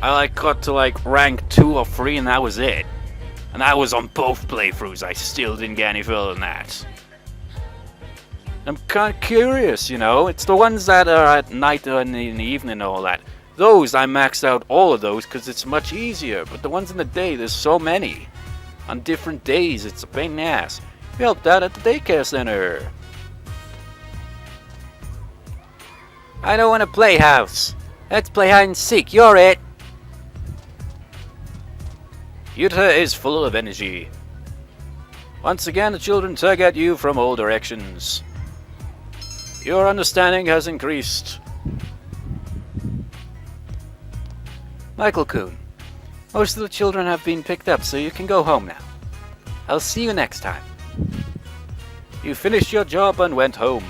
I like got to like rank 2 or 3 and that was it. And that was on both playthroughs. I still didn't get any further than that. I'm kind of curious, you know. It's the ones that are at night or in the evening and all that. Those, I maxed out all of those because it's much easier. But the ones in the day, there's so many. On different days, it's a pain in the ass. We helped out at the daycare center. I don't want to play house. Let's play hide and seek. You're it. Yuta is full of energy. Once again, the children tug at you from all directions. Your understanding has increased. Michael-kun, most of the children have been picked up, so you can go home now. I'll see you next time. You finished your job and went home.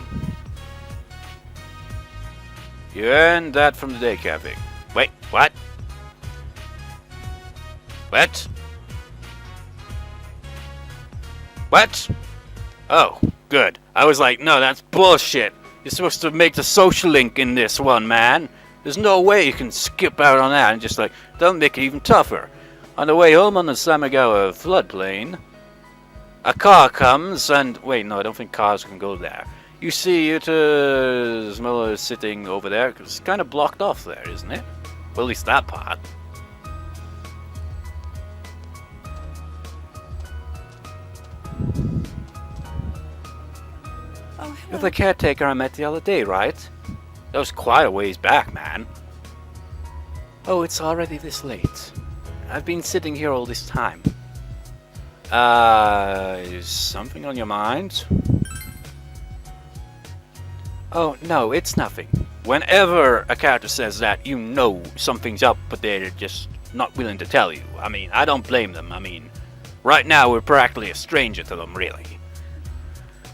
You earned that from the daycare thing. Wait, what? What? What? Oh, good. I was like, no, that's bullshit. You're supposed to make the social link in this one, man. There's no way you can skip out on that and just like, don't make it even tougher. On the way home on the Samigawa floodplain, a car comes and... Wait, no, I don't think cars can go there. You see Yuta's Miller sitting over there, because it's kind of blocked off there, isn't it? Well, at least that part. Oh, You're hello. the caretaker I met the other day, right? That was quite a ways back, man. Oh, it's already this late. I've been sitting here all this time. Is something on your mind? Oh, no, it's nothing. Whenever a character says that, you know something's up, but they're just not willing to tell you. I mean, I don't blame them. I mean, right now we're practically a stranger to them, really.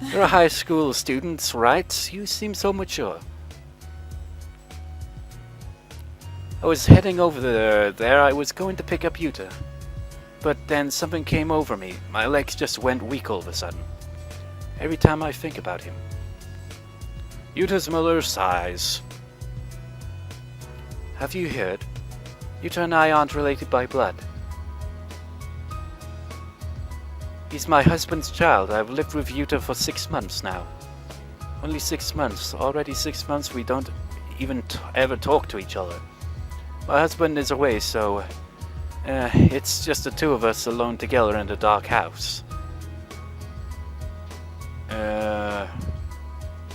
You're a high school student, right? You seem so mature. I was heading over there. I was going to pick up Yuta. But then something came over me. My legs just went weak all of a sudden. Every time I think about him. Yuta's Miller sighs. Have you heard? Yuta and I aren't related by blood. He's my husband's child. I've lived with Yuta for 6 months now. Only 6 months. Already 6 months we don't even ever talk to each other. My husband is away, so... it's just the two of us alone together in the dark house.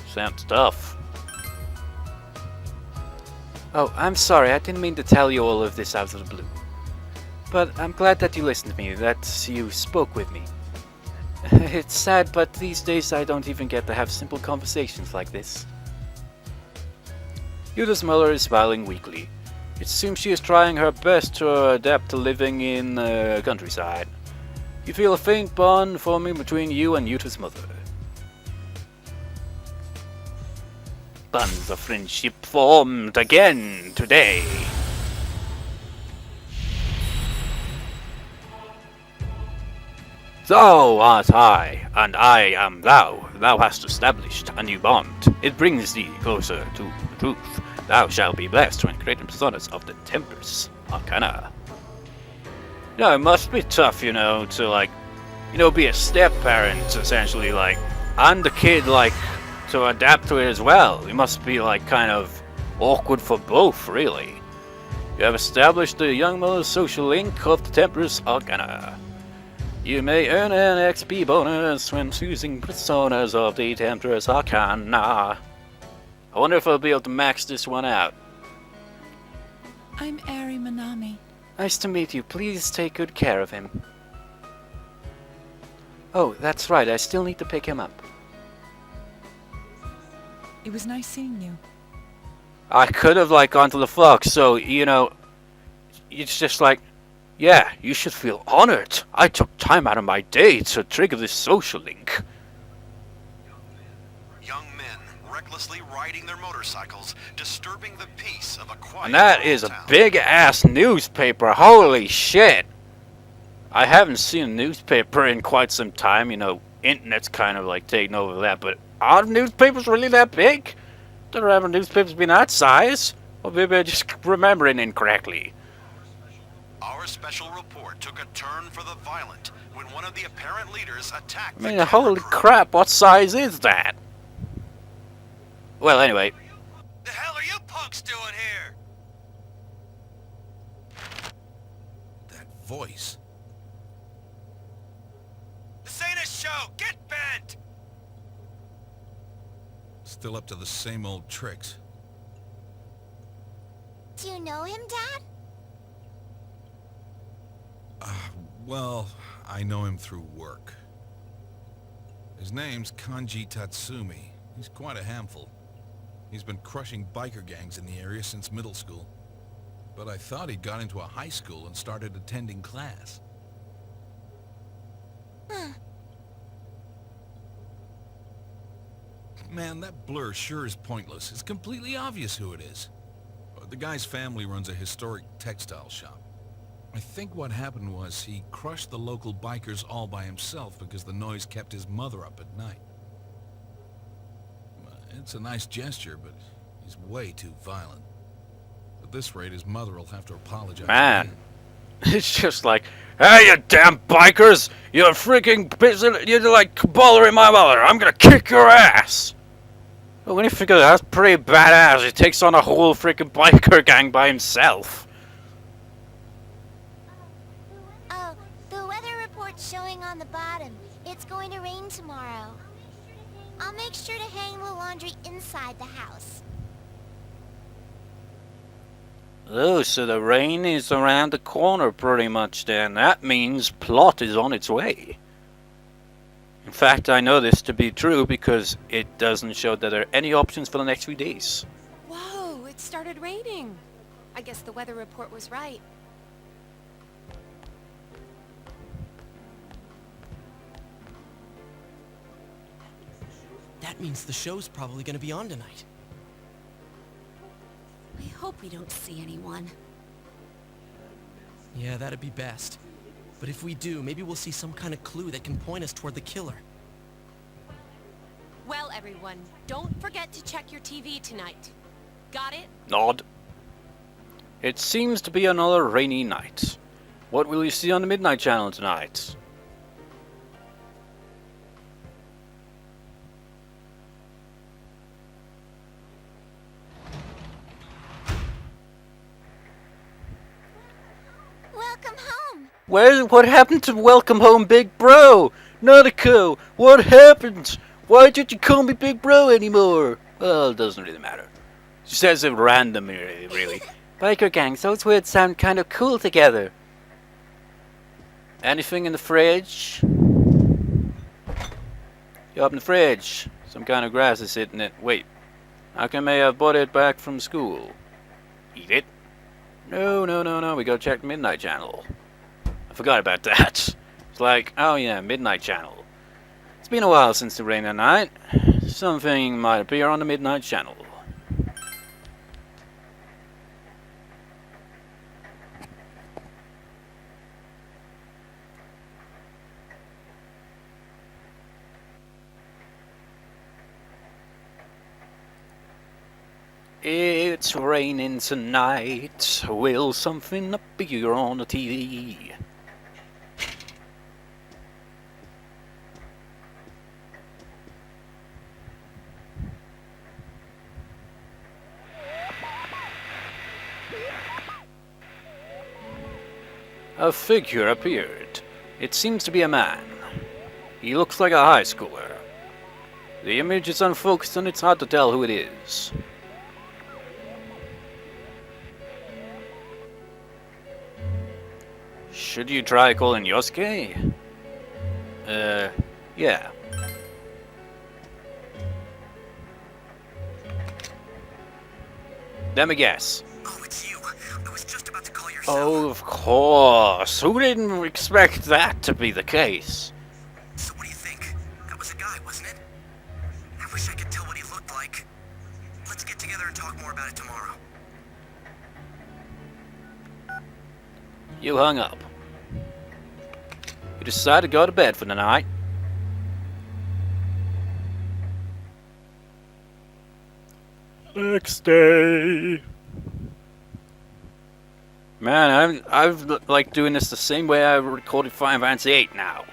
Sounds tough. Oh, I'm sorry, I didn't mean to tell you all of this out of the blue. But I'm glad that you listened to me, that you spoke with me. It's sad, but these days I don't even get to have simple conversations like this. Yuta's mother is smiling weakly. It seems she is trying her best to adapt to living in the countryside. You feel a faint bond forming between you and Yuta's mother. Bonds of friendship formed again today. Thou art I, and I am thou. Thou hast established a new bond. It brings thee closer to the truth. Thou shalt be blessed when creating personas of the Tempest Arcana. No, it must be tough, you know, to like, be a step-parent, essentially, like, and the kid, like, to adapt to it as well. It must be, like, kind of awkward for both, really. You have established the young mother's social link of the Tempest Arcana. You may earn an XP bonus when choosing personas of the Tempest Arcana. I wonder if I'll be able to max this one out. I'm Ari Manami. Nice to meet you. Please take good care of him. Oh, that's right. I still need to pick him up. It was nice seeing you. I could have, like, gone to the Fox, so, it's just like, yeah, you should feel honored. I took time out of my day to trigger this social link. Young men recklessly riding their motorcycles, disturbing the peace of a quiet And that is a town. big-ass newspaper. Holy shit. I haven't seen a newspaper in quite some time. Internet's kind of, like, taking over that, but are newspapers really that big? Don't remember newspapers being that size? Or maybe I'm just remembering incorrectly. Our special report took a turn for the violent when one of the apparent leaders attacked I mean, the holy camera crew. crap, what size is that? Well, anyway. The hell are you punks doing here? That voice. This ain't a show! Get bent! Still up to the same old tricks. Do you know him, Dad? Well, I know him through work. His name's Kanji Tatsumi. He's quite a handful. He's been crushing biker gangs in the area since middle school. But I thought he'd got into a high school and started attending class. Man, that blur sure is pointless. It's completely obvious who it is. The guy's family runs a historic textile shop. I think what happened was he crushed the local bikers all by himself because the noise kept his mother up at night. It's a nice gesture, but he's way too violent. At this rate, his mother will have to apologize. Man. It's just like, hey, you damn bikers! You're freaking pissing, you're like bothering my mother. I'm gonna kick your ass! Well, when you figure that's pretty badass, he takes on a whole freaking biker gang by himself. Oh, the weather report's showing on the bottom. It's going to rain tomorrow. I'll make sure to hang the laundry inside the house. Oh, so the rain is around the corner pretty much then. That means plot is on its way. In fact, I know this to be true because it doesn't show that there are any options for the next few days. Whoa, it started raining. I guess the weather report was right. That means the show's probably gonna be on tonight. We hope we don't see anyone. Yeah, that'd be best. But if we do, maybe we'll see some kind of clue that can point us toward the killer. Well, everyone, don't forget to check your TV tonight. Got it? Nod. It seems to be another rainy night. What will you see on the Midnight Channel tonight? Welcome home! What happened to Welcome Home Big Bro? Nautico, what happened? Why don't you call me Big Bro anymore? Well, it doesn't really matter. She says it randomly, really. Biker gangs, those words sound kind of cool together. Anything in the fridge? You open the fridge. Some kind of grass is sitting in it. Wait. How come I have bought it back from school? Eat it? No. We gotta check the Midnight Channel. I forgot about that. It's like, oh yeah, Midnight Channel. It's been a while since the rain at night. Something might appear on the Midnight Channel. It's raining tonight. Will something appear on the TV? A figure appeared. It seems to be a man. He looks like a high schooler. The image is unfocused and it's hard to tell who it is. Should you try calling Yosuke? Yeah. Let me guess. Oh, it's you. I was just about to call your Oh, of course. Who didn't expect that to be the case? So what do you think? That was a guy, wasn't it? I wish I could tell what he looked like. Let's get together and talk more about it tomorrow. You hung up. You decided to go to bed for the night. Next day. Man, I've like doing this the same way I recorded Final Fantasy VIII now.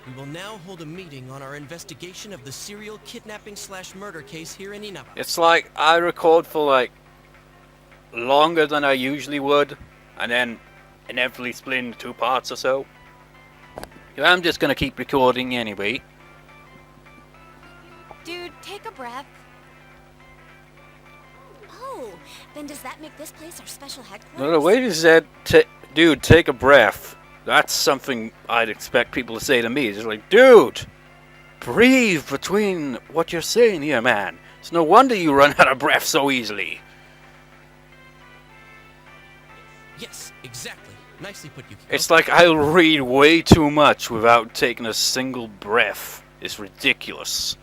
We will now hold a meeting on our investigation of the serial kidnapping/murder case here in Inaba. It's like I record for like longer than I usually would, and then inevitably split into 2 parts or so. I'm just gonna keep recording anyway. Dude, take a breath. Oh, then does that make this place our special headquarters? No, the way you said, dude, take a breath. That's something I'd expect people to say to me. It's just like, dude, breathe between what you're saying here, man. It's no wonder you run out of breath so easily. Yes, exactly. Nicely put, Yukiko. It's like I'll read way too much without taking a single breath. It's ridiculous.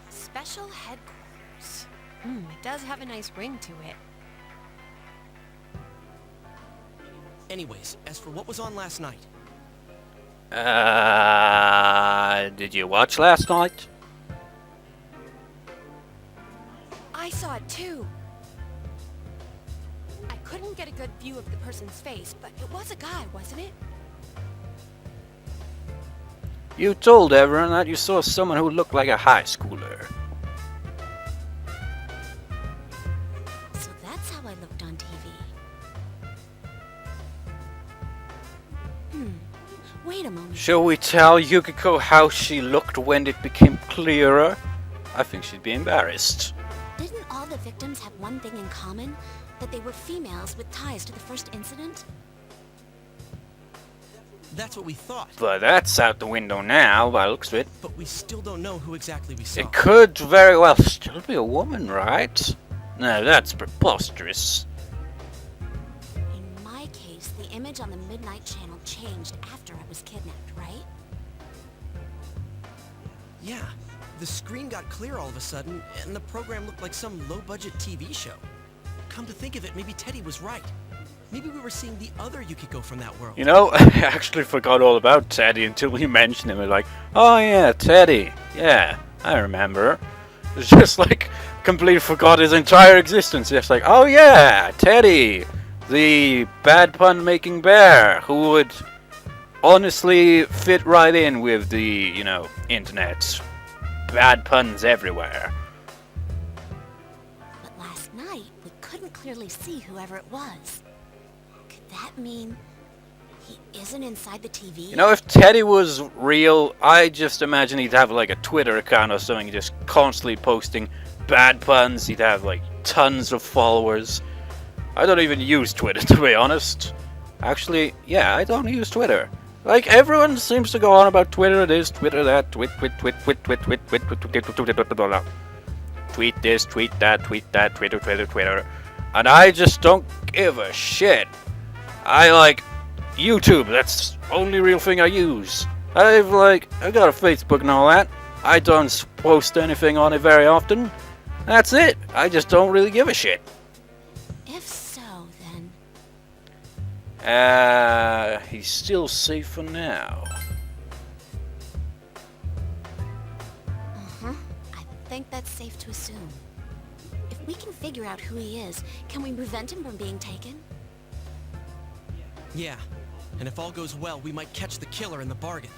Special headquarters. It does have a nice ring to it. Anyways, as for what was on last night, Did you watch last night? I saw it too. I couldn't get a good view of the person's face, but it was a guy, wasn't it? You told everyone that you saw someone who looked like a high schooler. So that's how I looked on TV. Wait a moment. Shall we tell Yukiko how she looked when it became clearer? I think she'd be embarrassed. Didn't all the victims have one thing in common? That they were females with ties to the first incident? that's what we thought. But that's out the window now, by the looks of it. But we still don't know who exactly we saw. It could very well still be a woman, right? No, that's preposterous. In my case, the image on the Midnight Channel changed after I was kidnapped, right? Yeah, the screen got clear all of a sudden, and the program looked like some low-budget TV show. Come to think of it, maybe Teddy was right. Maybe we were seeing the other Yukiko from that world. You know, I actually forgot all about Teddy until you mentioned him. I'm like, oh yeah, Teddy. Yeah, I remember. It's just like, completely forgot his entire existence. Just like, oh yeah, Teddy. The bad pun-making bear who would honestly fit right in with the, you know, internet. Bad puns everywhere. But last night, we couldn't clearly see whoever it was. Could that mean he isn't inside the TV? You know, if Teddy was real, I just imagine he'd have like a Twitter account or something, just constantly posting bad puns. He'd have like tons of followers. I don't even use Twitter, to be honest. Actually, yeah, I don't use Twitter. Like, everyone seems to go on about Twitter this, Twitter that, tweet this, tweet that, Twitter. And I just don't give a shit. I like YouTube, that's the only real thing I use. I got a Facebook and all that. I don't post anything on it very often. That's it. I just don't really give a shit. If so, then... He's still safe for now. Uh-huh. I think that's safe to assume. If we can figure out who he is, can we prevent him from being taken? Yeah, and if all goes well, we might catch the killer in the bargain.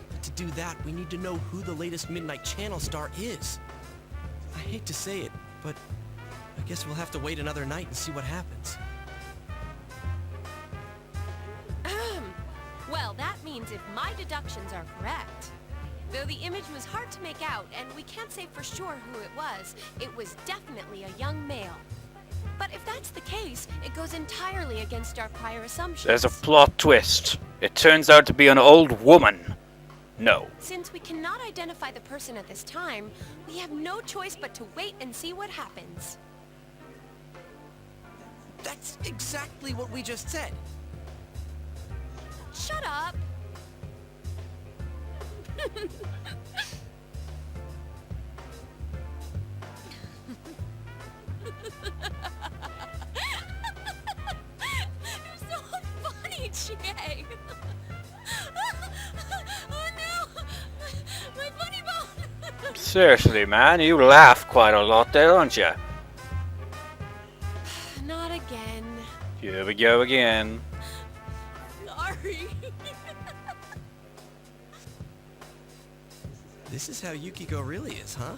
But to do that, we need to know who the latest Midnight Channel star is. I hate to say it, but I guess we'll have to wait another night and see what happens. Well, that means if my deductions are correct, though the image was hard to make out and we can't say for sure who it was definitely a young male. But if that's the case, it goes entirely against our prior assumptions. There's a plot twist. It turns out to be an old woman. No. Since we cannot identify the person at this time, we have no choice but to wait and see what happens. That's exactly what we just said. Shut up! You're so funny, Chie! Oh no! My funny bone! Seriously, man, you laugh quite a lot there, don't you? Not again. Here we go again. Sorry. This is how Yukiko really is, huh?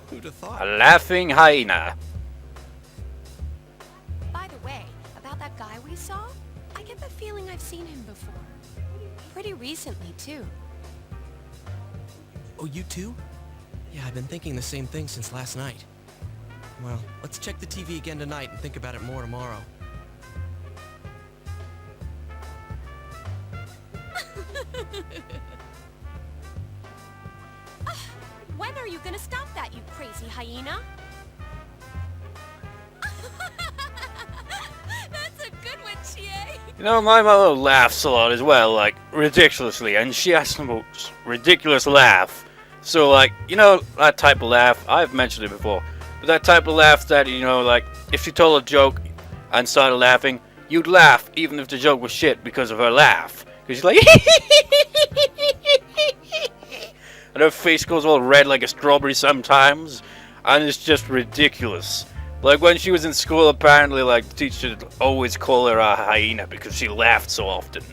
Who'd have thought? A laughing hyena. By the way, about that guy we saw, I get the feeling I've seen him before. Pretty recently, too. Oh, you too? Yeah, I've been thinking the same thing since last night. Well, let's check the TV again tonight and think about it more tomorrow. When are you gonna stop that, you crazy hyena? That's a good one, Chie. You know, my mother laughs a lot as well, like, ridiculously, and she has the most ridiculous laugh. So, like, you know, that type of laugh, I've mentioned it before, but that type of laugh that, you know, like, if she told a joke and started laughing, you'd laugh even if the joke was shit because of her laugh. Because she's like, and her face goes all red like a strawberry sometimes, and it's just ridiculous. Like, when she was in school, apparently, like, the teacher would always call her a hyena because she laughed so often.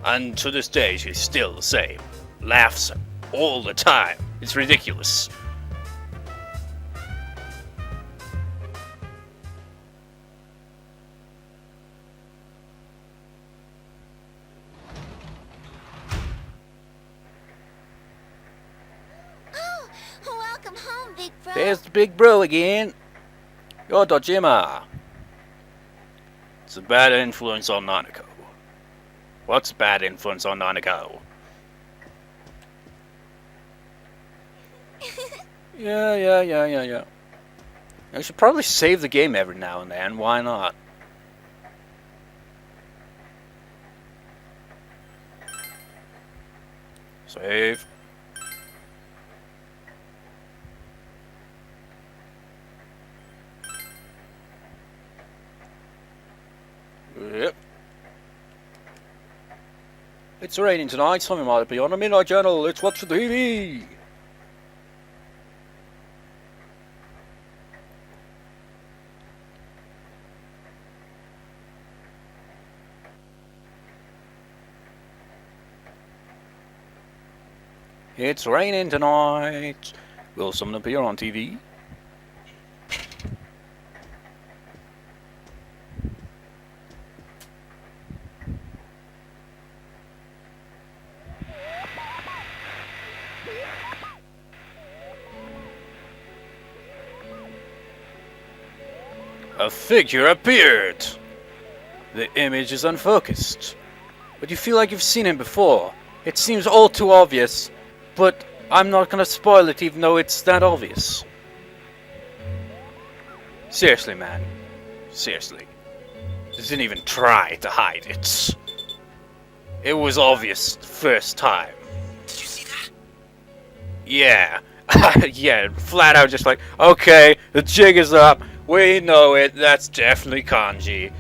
And to this day, she's still the same. Laughs all the time. It's ridiculous. Oh, welcome home, big bro. There's the big bro again. You're Dojima. It's a bad influence on Nanako. What's a bad influence on Nanako? Yeah. I should probably save the game every now and then. Why not? Save. Yep. It's raining tonight. Something might be on the Midnight Channel. Let's watch the TV. It's raining tonight. Will someone appear on TV? A figure appeared! The image is unfocused, but you feel like you've seen him before. It seems all too obvious, but I'm not gonna spoil it even though it's that obvious. Seriously, man. Seriously. You didn't even try to hide it. It was obvious the first time. Did you see that? Yeah. Yeah, flat out just like, okay, the jig is up. We know it. That's definitely Kanji.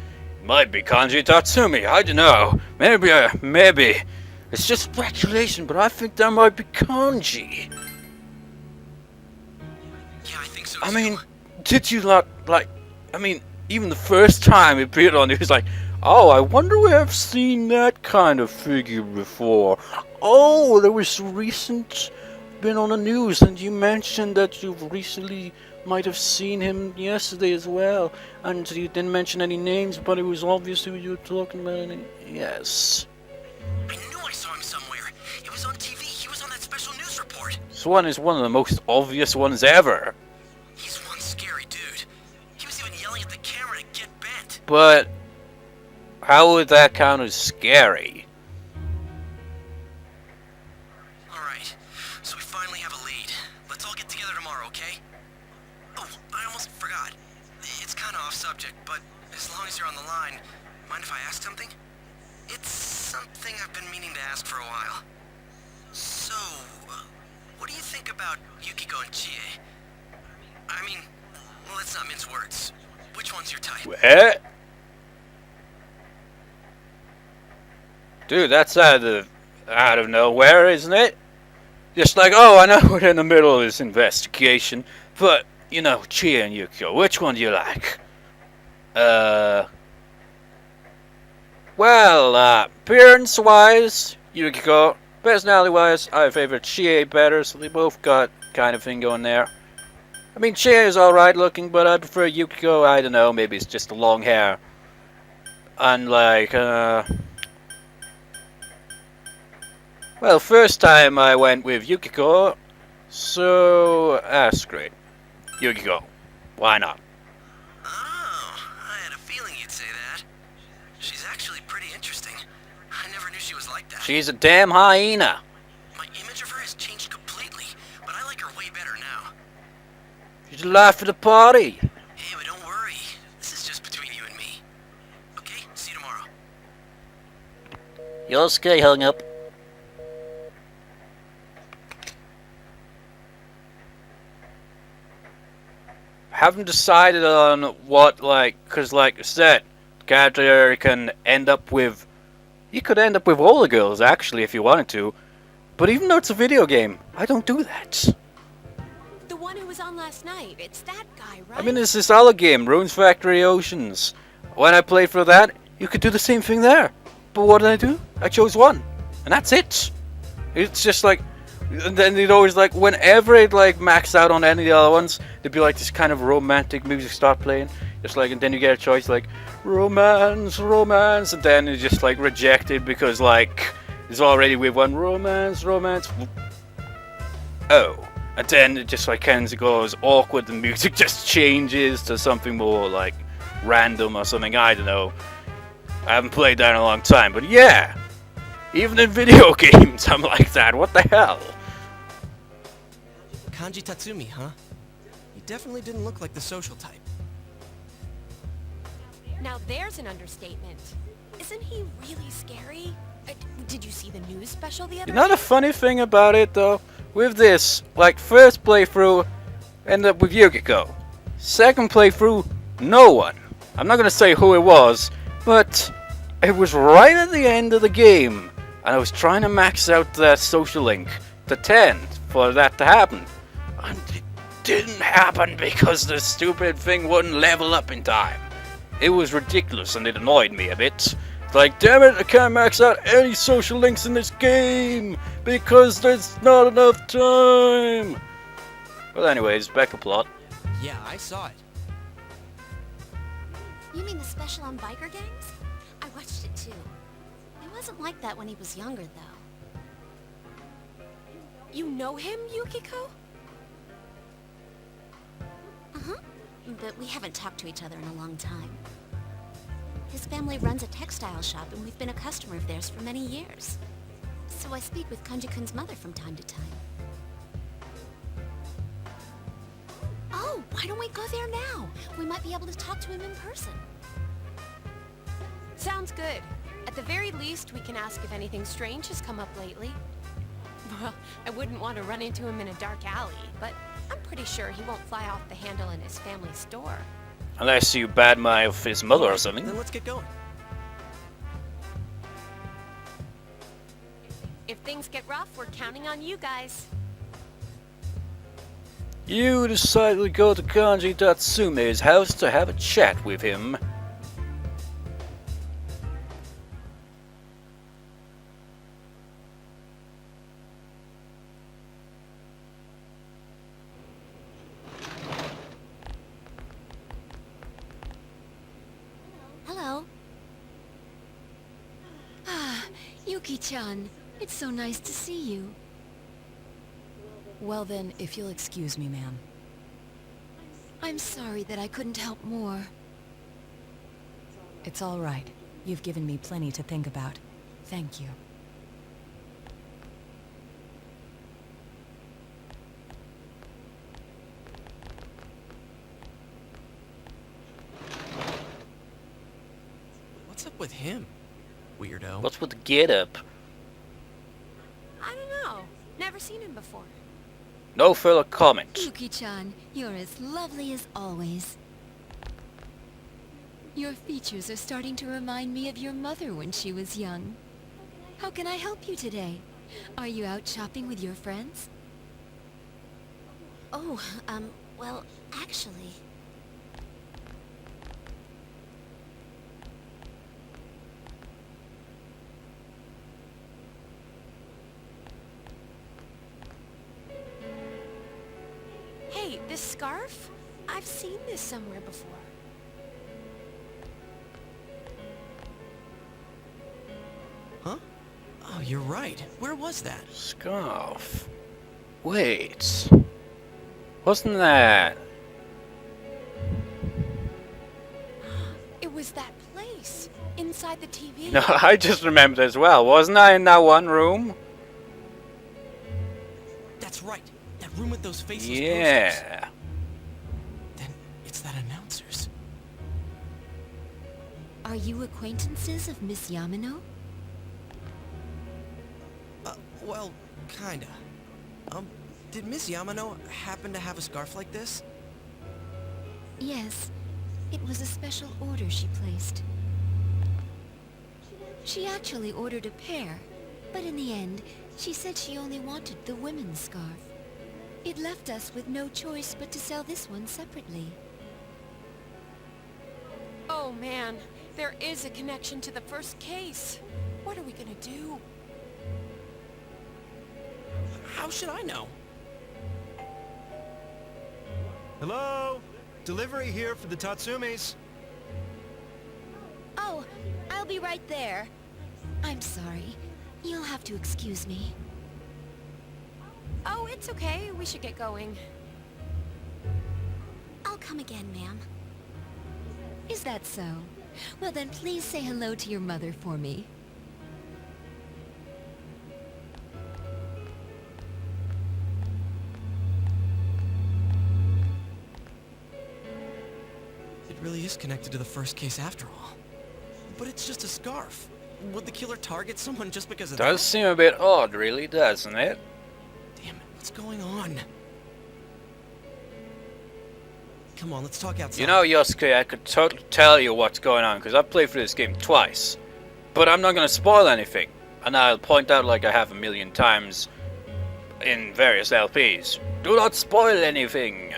Might be Kanji Tatsumi. I don't know. Maybe. It's just speculation, but I think that might be Kanji. Yeah, I think so I too. mean, did you not, like, I mean, even the first time it appeared on it was like, oh, I wonder where I've seen that kind of figure before. Oh, there was been on the news, and you mentioned that you recently might have seen him yesterday as well, and you didn't mention any names, but it was obvious who you were talking about. And yes. I knew I saw him somewhere. It was on TV. He was on that special news report. This one is one of the most obvious ones ever. He's one scary dude. He was even yelling at the camera to get bent. But how would that count as scary? Alright, so we finally have a lead. Let's all get together tomorrow, okay? Oh, I almost forgot. It's kind of off subject, but as long as you're on the line, mind if I ask something? It's something I've been meaning to ask for a while. So, what do you think about Yukiko and Chie? I mean, well, let's not mince words. Which one's your type? What? Dude, that's out of nowhere, isn't it? Just like, oh, I know we're in the middle of this investigation, but, you know, Chie and Yukiko, which one do you like? Well, appearance-wise, Yukiko. Personality-wise, I favor Chie better, so they both got kind of thing going there. I mean, Chie is alright looking, but I prefer Yukiko. I don't know, maybe it's just the long hair. And like, well, first time I went with Yukiko, so that's great. Yukiko, why not? Oh, I had a feeling you'd say that. She's actually pretty interesting. I never knew she was like that. She's a damn hyena. My image of her has changed completely, but I like her way better now. She's the life of the party. Hey, but don't worry. This is just between you and me. Okay, see you tomorrow. Yosuke hung up. Haven't decided on what, like, cause like I said, the character can end up with, you could end up with all the girls actually if you wanted to, but even though it's a video game, I don't do that. The one who was on last night. It's that guy, right? I mean, there's this other game, Runes Factory Oceans. When I played for that, you could do the same thing there. But what did I do? I chose one, and that's it. It's just like, and then they'd always like, whenever it like max out on any of the other ones, there'd be like this kind of romantic music start playing. Just like, and then you get a choice like, romance, romance, and then it's just like rejected because like, it's already with one romance, romance. Oh. And then it just like kind of goes awkward, the music just changes to something more like random or something, I don't know. I haven't played that in a long time, but yeah! Even in video games, I'm like that, what the hell? Kanji Tatsumi, huh? He definitely didn't look like the social type. Now there's an understatement. Isn't he really scary? Did you see the news special the other You know day? the funny thing about it though? With this, like first playthrough, ended up with Yukiko. Second playthrough, no one. I'm not gonna say who it was, but it was right at the end of the game, and I was trying to max out that social link to 10 for that to happen. And it didn't happen because the stupid thing wouldn't level up in time. It was ridiculous and it annoyed me a bit. It's like, damn it, I can't max out any social links in this game because there's not enough time. Well, anyways, back to plot. Yeah, I saw it. You mean the special on biker gangs? I watched it too. It wasn't like that when he was younger, though. You know him, Yukiko? Uh-huh. But we haven't talked to each other in a long time. His family runs a textile shop, and we've been a customer of theirs for many years. So I speak with Kanji-kun's mother from time to time. Oh, why don't we go there now? We might be able to talk to him in person. Sounds good. At the very least, we can ask if anything strange has come up lately. Well, I wouldn't want to run into him in a dark alley, but I'm pretty sure he won't fly off the handle in his family store. Unless you badmouth his mother or something. Then let's get going. If things get rough, we're counting on you guys. You decided to go to Kanji Tatsume's house to have a chat with him. Hello. Ah, Yuki-chan. It's so nice to see you. Well then, if you'll excuse me, ma'am. I'm sorry that I couldn't help more. It's all right. You've given me plenty to think about. Thank you. What's up with him? Weirdo. What's with the get up? I don't know. Never seen him before. No further comment. Yuki-chan, you're as lovely as always. Your features are starting to remind me of your mother when she was young. How can I help you today? Are you out shopping with your friends? Oh, well, actually... Hey, this scarf? I've seen this somewhere before. Huh? Oh, you're right. Where was that? Scarf. Wait. Wasn't that... It was that place, inside the TV. No, I just remembered as well. Wasn't I in that one room? That's right. That room with those faceless posters. Yeah. Then it's that announcer's. Are you acquaintances of Miss Yamano? Well, kinda. Did Miss Yamano happen to have a scarf like this? Yes. It was a special order she placed. She actually ordered a pair, but in the end, she said she only wanted the women's scarf. It left us with no choice but to sell this one separately. Oh man, there is a connection to the first case. What are we gonna do? How should I know? Hello? Delivery here for the Tatsumis. Oh, I'll be right there. I'm sorry. You'll have to excuse me. Oh, it's okay. We should get going. I'll come again, ma'am. Is that so? Well then, please say hello to your mother for me. It really is connected to the first case after all. But it's just a scarf. Would the killer target someone just because of Does that? seem a bit odd, really, doesn't it? Damn it, what's going on? Come on, let's talk outside. You know, Yosuke, I could totally tell you what's going on, because I've played through this game twice. But I'm not going to spoil anything. And I'll point out, like I have a million times in various LPs, do not spoil anything.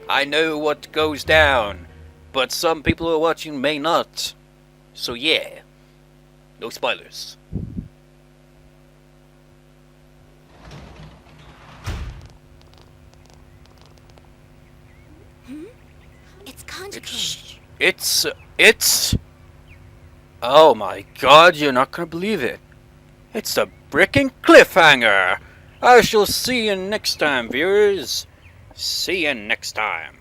I know what goes down, but some people who are watching may not. So yeah, no spoilers. It's Kanji-kun. It's... Oh my god, you're not gonna believe it. It's a bricking cliffhanger. I shall see you next time, viewers. See you next time.